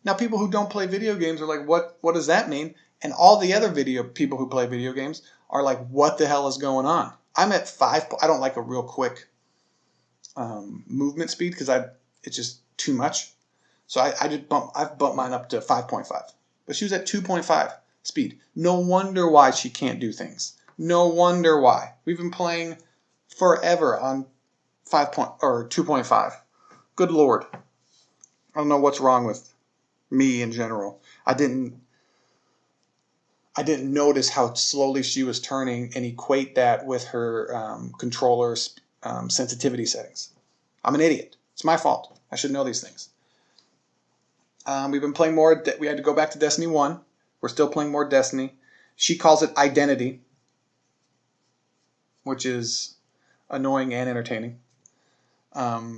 Now, people who don't play video games are like, what does that mean? And all the other people who play video games are like, what the hell is going on? I'm at 5. I don't like a real quick movement speed because it's just too much. So I've bumped mine up to 5.5. But she was at 2.5 speed. No wonder why she can't do things. No wonder why. We've been playing forever on 2.5. Good Lord. I don't know what's wrong with me in general. I didn't notice how slowly she was turning and equate that with her controller's sensitivity settings. I'm an idiot. It's my fault. I should know these things. We've been playing more. We had to go back to Destiny 1. We're still playing more Destiny. She calls it Identity, which is annoying and entertaining.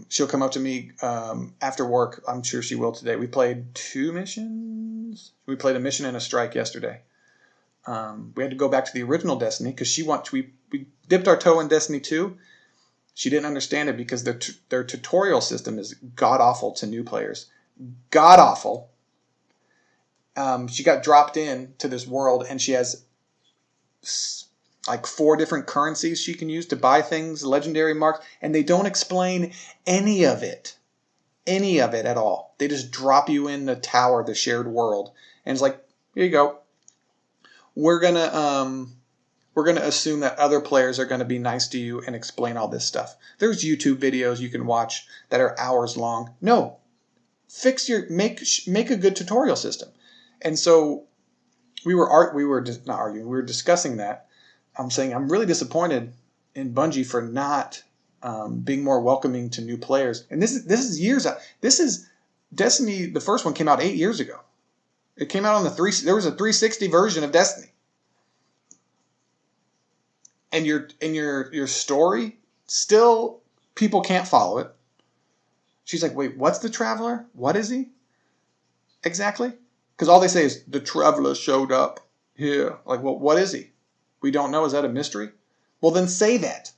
She'll come up to me after work. I'm sure she will today. We played 2 missions. We played a mission and a strike yesterday. We had to go back to the original Destiny because we dipped our toe in Destiny 2. She didn't understand it because their tutorial system is god-awful to new players. God-awful. She got dropped in to this world and she has like 4 different currencies she can use to buy things, legendary marks, and they don't explain any of it at all. They just drop you in the tower, the shared world, and it's like, here you go. We're gonna assume that other players are gonna be nice to you and explain all this stuff. There's YouTube videos you can watch that are hours long. No, make a good tutorial system. And so we were discussing that. I'm saying I'm really disappointed in Bungie for not being more welcoming to new players. And this is years out. This is Destiny. The first one came out 8 years ago. It came out on there was a 360 version of Destiny. And your story still people can't follow it. She's like, wait, what's the Traveler? What is he exactly? Because all they say is the Traveler showed up here. Like, well, what is he? We don't know. Is that a mystery? Well, then say that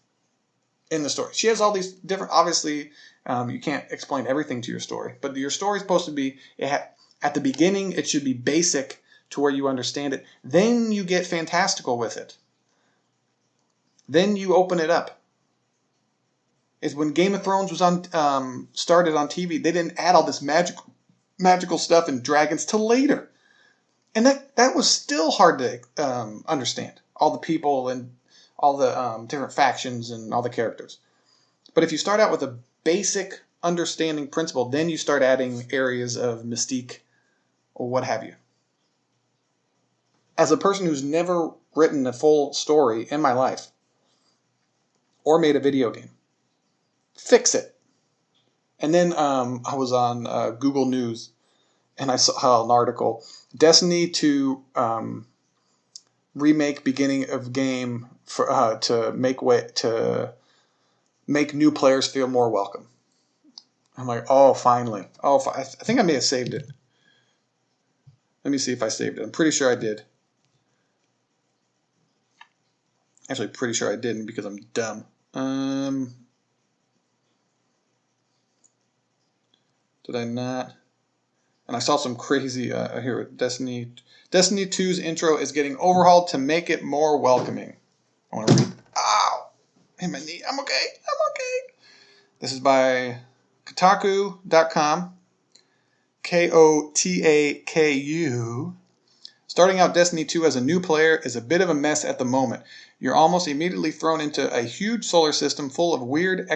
in the story. She has all these different. Obviously, you can't explain everything to your story, but your story is supposed to be at the beginning. It should be basic to where you understand it. Then you get fantastical with it. Then you open it up. It's when Game of Thrones was started on TV. They didn't add all this magical stuff and dragons till later, and that was still hard to understand. All the people and all the different factions and all the characters. But if you start out with a basic understanding principle, then you start adding areas of mystique or what have you. As a person who's never written a full story in my life or made a video game, fix it. And then I was on Google News and I saw an article. Destiny 2 remake beginning of game for to make new players feel more welcome. I'm like, oh, finally. I think I may have saved it. Let me see if I saved it. I'm pretty sure I did. Actually, pretty sure I didn't because I'm dumb. Did I not? And I saw some crazy here. Destiny 2's intro is getting overhauled to make it more welcoming. I want to read. Ow! Hit my knee. I'm okay. This is by Kotaku.com. Kotaku. Starting out Destiny 2 as a new player is a bit of a mess at the moment. You're almost immediately thrown into a huge solar system full of weird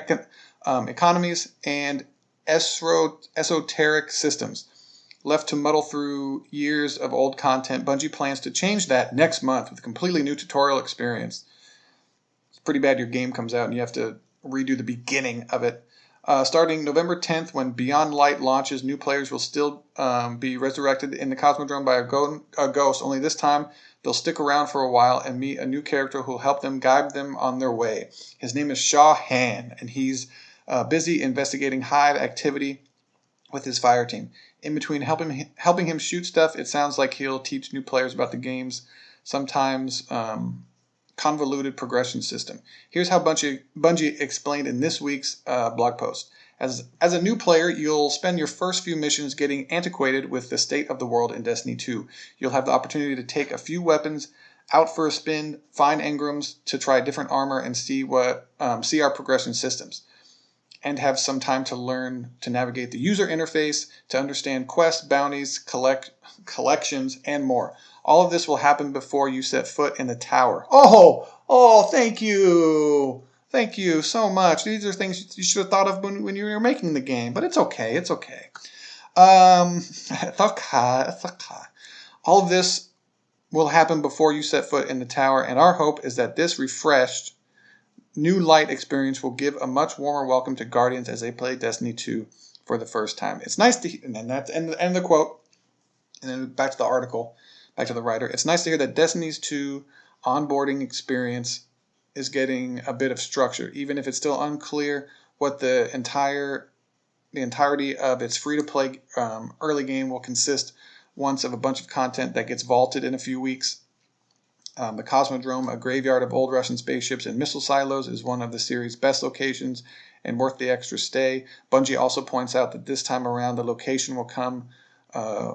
economies and esoteric systems. Left to muddle through years of old content, Bungie plans to change that next month with a completely new tutorial experience. It's pretty bad your game comes out and you have to redo the beginning of it. Starting November 10th, when Beyond Light launches, new players will still be resurrected in the Cosmodrome by a ghost, only this time they'll stick around for a while and meet a new character who will help them guide them on their way. His name is Shaw Han, and he's busy investigating Hive activity with his fire team. In between helping him shoot stuff, it sounds like he'll teach new players about the game's sometimes convoluted progression system. Here's how Bungie explained in this week's blog post. As a new player, you'll spend your first few missions getting antiquated with the state of the world in Destiny 2. You'll have the opportunity to take a few weapons out for a spin, find engrams to try different armor, and see our progression systems. And have some time to learn to navigate the user interface, to understand quests, bounties, collections, and more. All of this will happen before you set foot in the tower. Oh, thank you. Thank you so much. These are things you should have thought of when you were making the game, but it's okay. It's okay. All of this will happen before you set foot in the tower, and our hope is that this refreshed new light experience will give a much warmer welcome to Guardians as they play Destiny 2 for the first time. It's nice to, and then that's and the quote, and then back to the article, back to the writer. It's nice to hear that Destiny's 2 onboarding experience is getting a bit of structure, even if it's still unclear what the entirety of its free-to-play early game will consist once of a bunch of content that gets vaulted in a few weeks. The Cosmodrome, a graveyard of old Russian spaceships and missile silos, is one of the series' best locations and worth the extra stay. Bungie also points out that this time around the location will come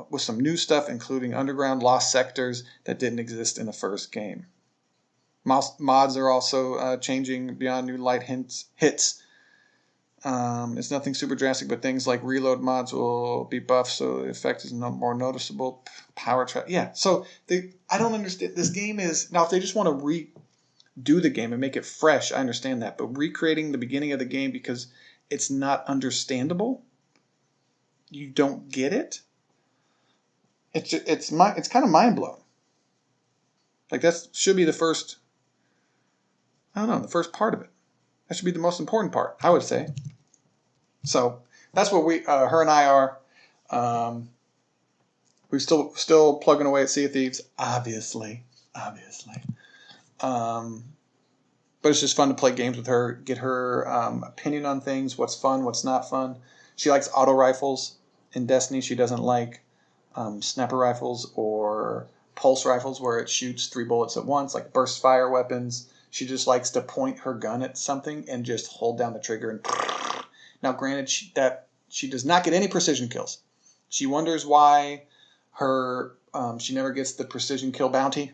with some new stuff, including underground lost sectors that didn't exist in the first game. Mods are also changing beyond new light hits. It's nothing super drastic, but things like reload mods will be buffed, so the effect is more noticeable. Power trap, yeah. So I don't understand. This game is now if they just want to redo the game and make it fresh, I understand that. But recreating the beginning of the game because it's not understandable, you don't get it. It's kind of mind blowing. Like that should be the first. I don't know, the first part of it. That should be the most important part, I would say. So that's what her and I are. We're still plugging away at Sea of Thieves, obviously. But it's just fun to play games with her, get her opinion on things, what's fun, what's not fun. She likes auto rifles in Destiny. She doesn't like sniper rifles or pulse rifles where it shoots 3 bullets at once, like burst fire weapons. She just likes to point her gun at something and just hold down the trigger. And now, granted, she does not get any precision kills. She wonders why she never gets the precision kill bounty.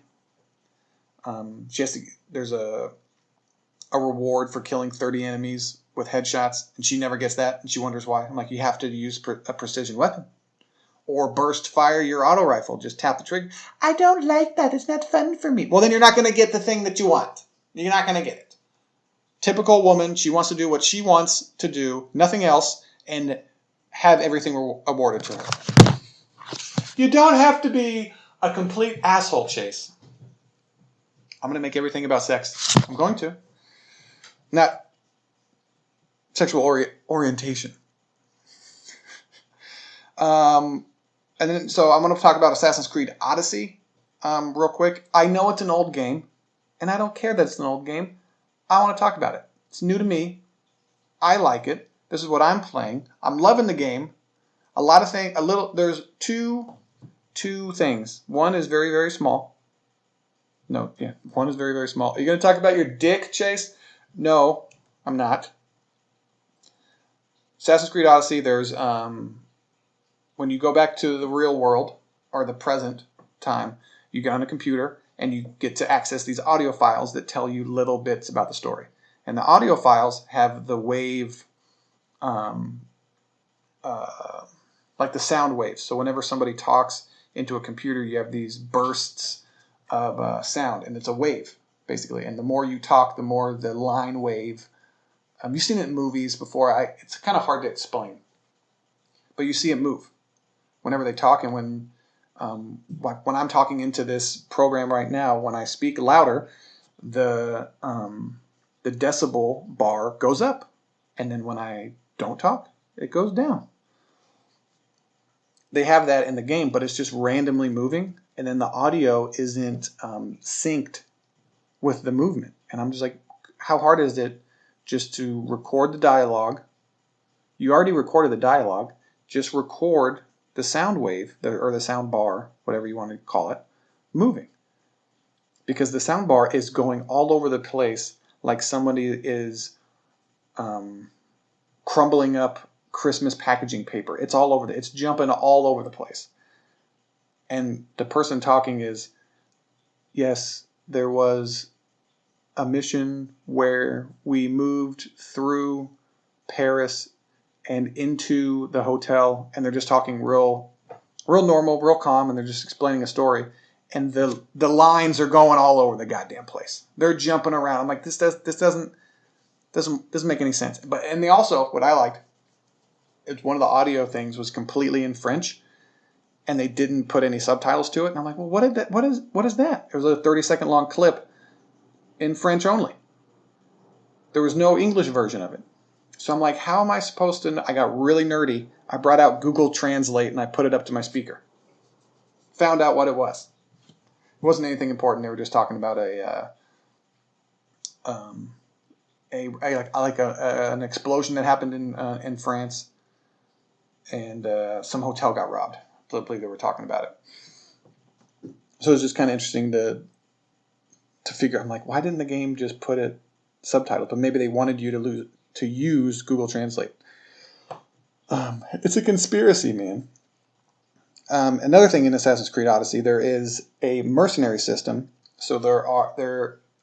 There's a reward for killing 30 enemies with headshots, and she never gets that, and she wonders why. I'm like, you have to use a precision weapon. Or burst fire your auto rifle. Just tap the trigger. I don't like that. It's not fun for me. Well, then you're not going to get the thing that you want. You're not going to get it. Typical woman. She wants to do what she wants to do, nothing else, and have everything awarded to her. You don't have to be a complete asshole, Chase. I'm going to make everything about sex. I'm going to. Not sexual orientation. And then, so I'm going to talk about Assassin's Creed Odyssey real quick. I know it's an old game, and I don't care that it's an old game. I want to talk about it. It's new to me. I like it. This is what I'm playing. I'm loving the game. There's two things. One is very, very small. One is very, very small. Are you going to talk about your dick, Chase? No, I'm not. Assassin's Creed Odyssey, there's when you go back to the real world, or the present time, you get on a computer and you get to access these audio files that tell you little bits about the story. And the audio files have the wave, like the sound waves. So whenever somebody talks into a computer, you have these bursts of sound, and it's a wave, basically. And the more you talk, the more the line wave. You've seen it in movies before. It's kind of hard to explain. But you see it move whenever they talk, and when I'm talking into this program right now, when I speak louder, the decibel bar goes up, and then when I don't talk, it goes down. They have that in the game, but it's just randomly moving, and then the audio isn't synced with the movement. And I'm just like, how hard is it just to record the dialogue? You already recorded the dialogue. Just record the sound wave, or the sound bar, whatever you want to call it, moving. Because the sound bar is going all over the place like somebody is crumbling up Christmas packaging paper. It's all over. It's jumping all over the place. And the person talking is, yes, there was a mission where we moved through Paris and into the hotel, and they're just talking real normal, real calm, and they're just explaining a story. And the lines are going all over the goddamn place. They're jumping around. I'm like, this doesn't make any sense. And they also, what I liked, it's one of the audio things was completely in French, and they didn't put any subtitles to it. And I'm like, well, what is that? It was a 30-second long clip in French only. There was no English version of it. So I'm like, how am I supposed to know? I got really nerdy. I brought out Google Translate and I put it up to my speaker. Found out what it was. It wasn't anything important. They were just talking about an explosion that happened in France, and some hotel got robbed. I believe they were talking about it. So it was just kind of interesting to figure. I'm like, why didn't the game just put it subtitled? But maybe they wanted you to use Google Translate. It's a conspiracy, man. Another thing in Assassin's Creed Odyssey, there is a mercenary system. So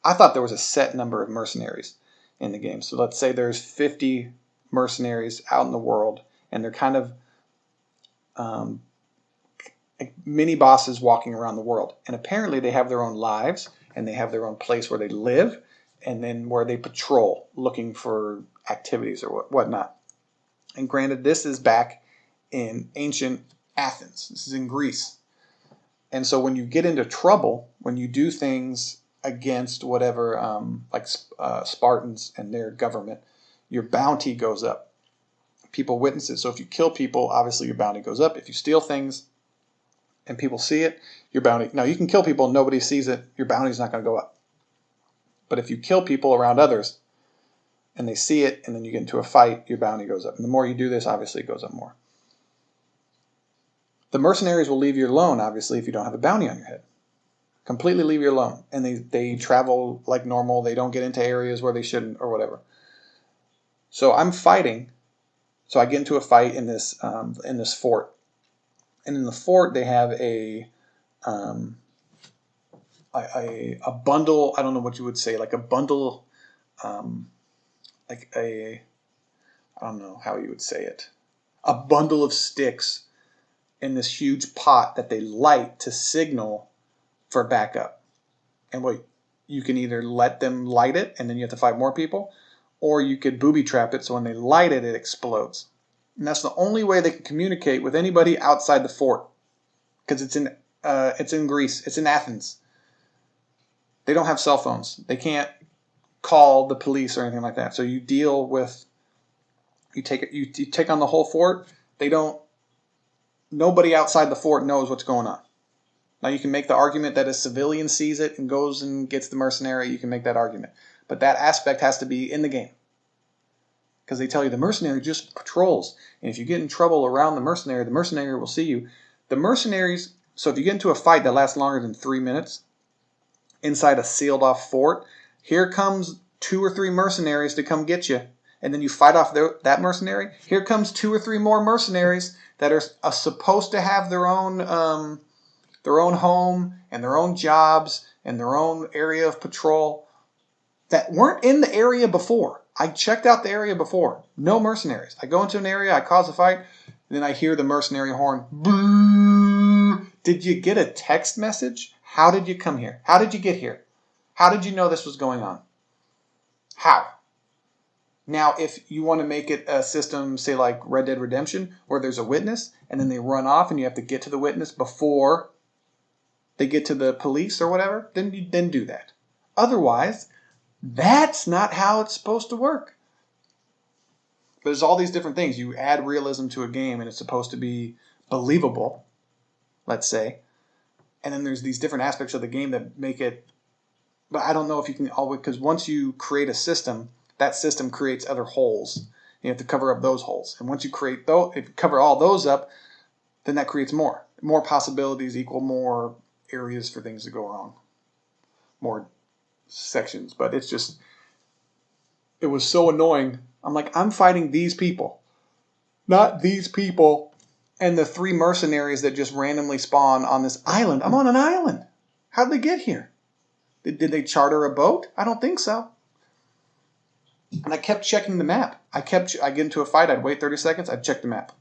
I thought there was a set number of mercenaries in the game. So let's say there's 50 mercenaries out in the world, and they're kind of like mini bosses walking around the world. And apparently they have their own lives, and they have their own place where they live, and then where they patrol looking for activities or whatnot. And granted, this is back in ancient Athens. This is in Greece. And so when you get into trouble, when you do things against whatever, Spartans and their government, your bounty goes up. People witness it. So if you kill people, obviously your bounty goes up. If you steal things and people see it, your bounty... Now, you can kill people and nobody sees it. Your bounty's not going to go up. But if you kill people around others and they see it and then you get into a fight, your bounty goes up. And the more you do this, obviously it goes up more. The mercenaries will leave you alone, obviously, if you don't have a bounty on your head. Completely leave you alone. And they travel like normal. They don't get into areas where they shouldn't or whatever. So I'm fighting. So I get into a fight in this fort. And in the fort, they have a bundle, I don't know what you would say, like a bundle, I don't know how you would say it, a bundle of sticks in this huge pot that they light to signal for backup. And you can either let them light it and then you have to fight more people, or you could booby trap it so when they light it, it explodes. And that's the only way they can communicate with anybody outside the fort, because it's in Greece, it's in Athens. They don't have cell phones. They can't call the police or anything like that. So you deal with, you take on the whole fort. Nobody outside the fort knows what's going on. Now you can make the argument that a civilian sees it and goes and gets the mercenary. You can make that argument. But that aspect has to be in the game. Because they tell you the mercenary just patrols. And if you get in trouble around the mercenary will see you. The mercenaries, so if you get into a fight that lasts longer than 3 minutes, inside a sealed off fort, here comes 2 or 3 mercenaries to come get you. And then you fight off that mercenary. Here comes 2 or 3 more mercenaries that are supposed to have their own home and their own jobs and their own area of patrol that weren't in the area before. I checked out the area before. No mercenaries. I go into an area, I cause a fight, and then I hear the mercenary horn. Boo! Did you get a text message? How did you come here? How did you get here? How did you know this was going on? How? Now, if you want to make it a system, say like Red Dead Redemption, where there's a witness, and then they run off and you have to get to the witness before they get to the police or whatever, then do that. Otherwise, that's not how it's supposed to work. But there's all these different things. You add realism to a game and it's supposed to be believable, let's say. And then there's these different aspects of the game that make it... But I don't know if you can always... Because once you create a system, that system creates other holes. You have to cover up those holes. And once you cover all those up, then that creates more. More possibilities equal more areas for things to go wrong. More sections. But it's just... It was so annoying. I'm like, I'm fighting these people. Not these people and the 3 mercenaries that just randomly spawn on this island. I'm on an island. How did they get here? Did they charter a boat? I don't think so. And I kept checking the map. I get into a fight. I'd wait 30 seconds. I'd check the map.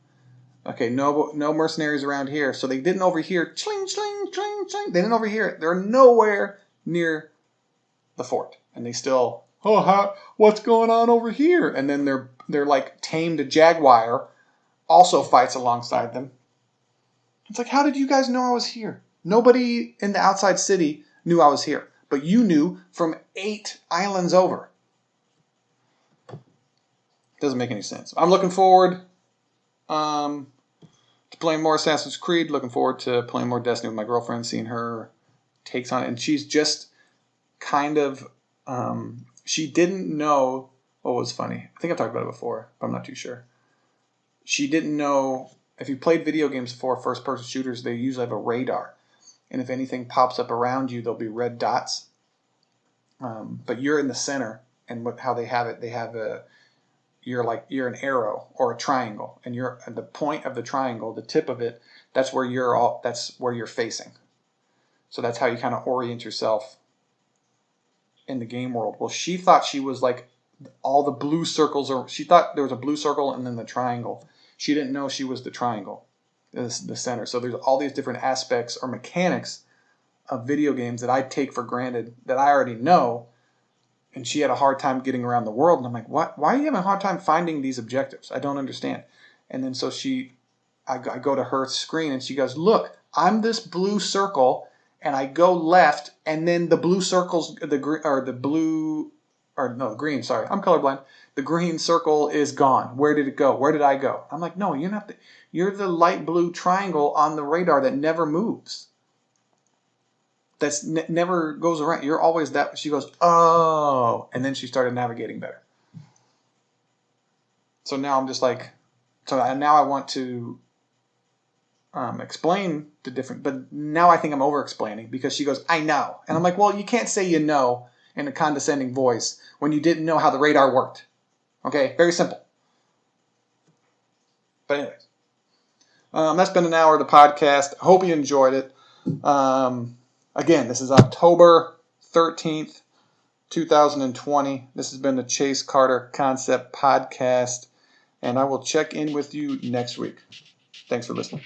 Okay, no mercenaries around here. So they didn't overhear. Chling, chling, chling, chling. They didn't overhear it. They're nowhere near the fort. And they still, what's going on over here? And then they're like tamed jaguar also fights alongside them. It's like, how did you guys know I was here? Nobody in the outside city knew I was here, but you knew from 8 islands over. Doesn't make any sense. I'm looking forward to playing more Assassin's Creed. Looking forward to playing more Destiny with my girlfriend, seeing her takes on it. And she's just kind of, she didn't know what was funny. I think I've talked about it before, but I'm not too sure. She didn't know, if you played video games before, first-person shooters, they usually have a radar. And if anything pops up around you, there'll be red dots. But you're in the center, and how they have it, you're an arrow or a triangle, and you're at the point of the triangle, the tip of it, that's where you're facing. So that's how you kind of orient yourself in the game world. Well, she thought she was like all the blue circles, or she thought there was a blue circle and then the triangle. She didn't know she was the triangle, the center. So there's all these different aspects or mechanics of video games that I take for granted that I already know. And she had a hard time getting around the world. And I'm like, what? Why are you having a hard time finding these objectives? I don't understand. And then so I go to her screen and she goes, look, I'm this blue circle, and I go left, and then the blue circles, the green, sorry, I'm colorblind. The green circle is gone. Where did it go? Where did I go? I'm like, no, you're the light blue triangle on the radar that never moves. That's never goes around. You're always that. She goes, oh. And then she started navigating better. So now I'm just like, now I want to explain the different, but now I think I'm over explaining because she goes, I know. And I'm like, well, you can't say you know in a condescending voice when you didn't know how the radar worked. Okay, very simple. But anyways, that's been an hour of the podcast. I hope you enjoyed it. Again, this is October 13th, 2020. This has been the Chase Carter Concept Podcast, and I will check in with you next week. Thanks for listening.